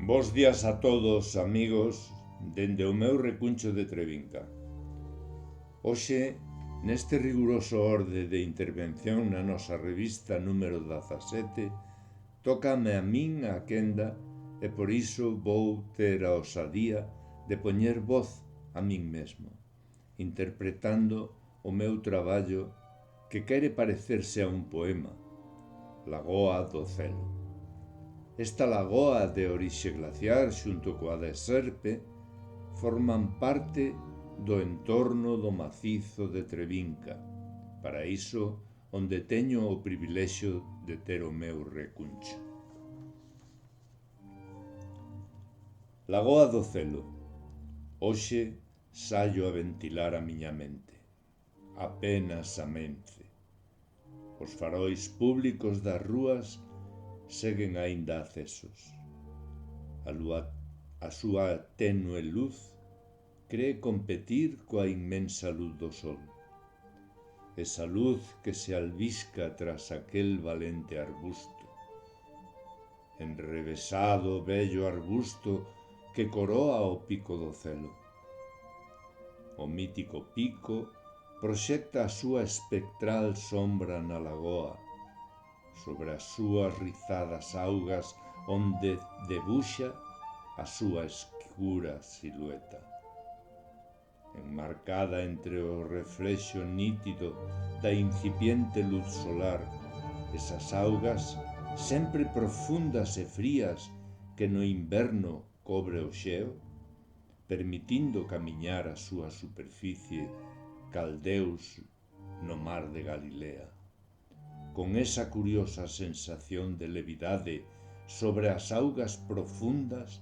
Bos días a todos, amigos, dende o meu recuncho de Trevinca. Hoxe, neste riguroso orde de intervención na nosa revista número 17, tócame a min a quenda e por iso vou ter a osadía de poñer voz a min mesmo, interpretando o meu traballo que quere parecerse a un poema, Lagoa do Celo. Esta lagoa de orixe glaciar xunto coa de Serpe forman parte do entorno do macizo de Trevinca, paraíso onde teño o privilexio de ter o meu recuncho. Lagoa do Celo. Hoxe saio a ventilar a miña mente. Apenas amence. Os farois públicos das rúas seguen aínda acesos. A súa tenue luz cree competir coa inmensa luz do sol. Esa luz que se albisca tras aquel valente arbusto. Enrevesado vello arbusto que coroa o pico do celo. O mítico pico proxecta a súa espectral sombra na lagoa, sobre as súas rizadas augas onde debuxa a súa escura silueta. Enmarcada entre o reflexo nítido da incipiente luz solar, esas augas, sempre profundas e frías que no inverno cobre o xeo, permitindo camiñar a súa superficie cal Deus no mar de Galilea, con esa curiosa sensación de levidade sobre as augas profundas,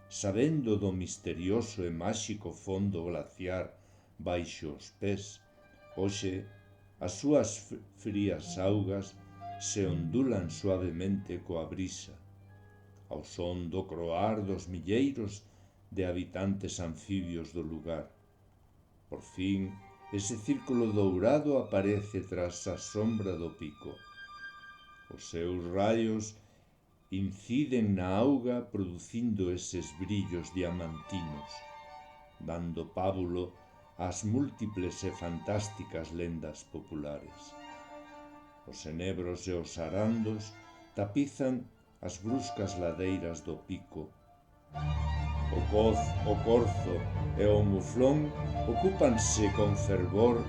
sabendo do misterioso e máxico fondo glaciar baixo os pés. Hoxe, as súas frías augas se ondulan suavemente coa brisa, ao son do croar dos milleiros de habitantes anfibios do lugar. Por fin, ese círculo dourado aparece tras a sombra do pico. Os seus raios inciden na auga producindo eses brillos diamantinos, dando pábulo ás múltiples e fantásticas lendas populares. Os enebros e os arandos tapizan as bruscas ladeiras do pico. O corzo e o muflón ocúpanse con fervor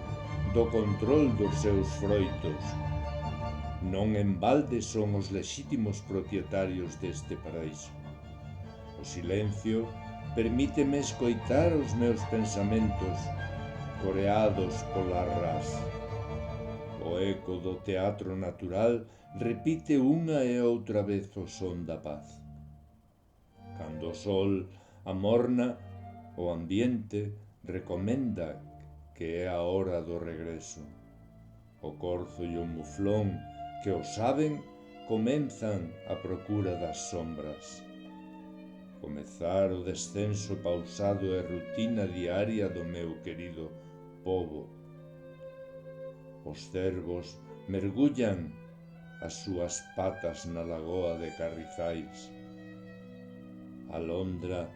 do control dos seus froitos. Non en balde son os lexítimos propietarios deste paraíso. O silencio permíteme escoitar os meus pensamentos coreados pola ras. O eco do teatro natural repite unha e outra vez o son da paz. Cando o sol amorna, o ambiente recomenda que é a hora do regreso. O corzo e o muflón que o saben comenzan a procura das sombras. Comezar o descenso pausado e rutina diaria do meu querido pobo. Os cervos mergullan as súas patas na lagoa de Carrizais. A londra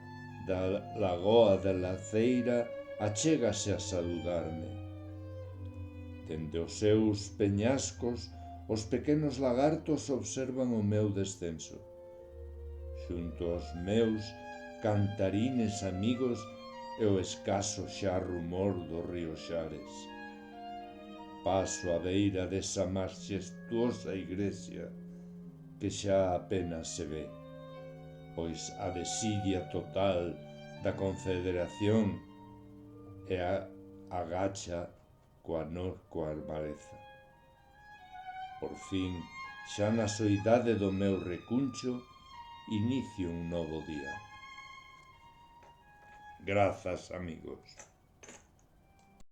da lagoa da Laceira achégase a saludarme. Dende os seus peñascos, os pequenos lagartos observan o meu descenso. Xunto aos meus cantarines amigos e o escaso xa rumor do río Xares. Paso á beira desa maxestuosa igrexa que xa apenas se ve, pois a desidia total da Confederación e agacha coa armareza. Por fin, xa na soidade do meu recuncho, inicio un novo día. Grazas, amigos.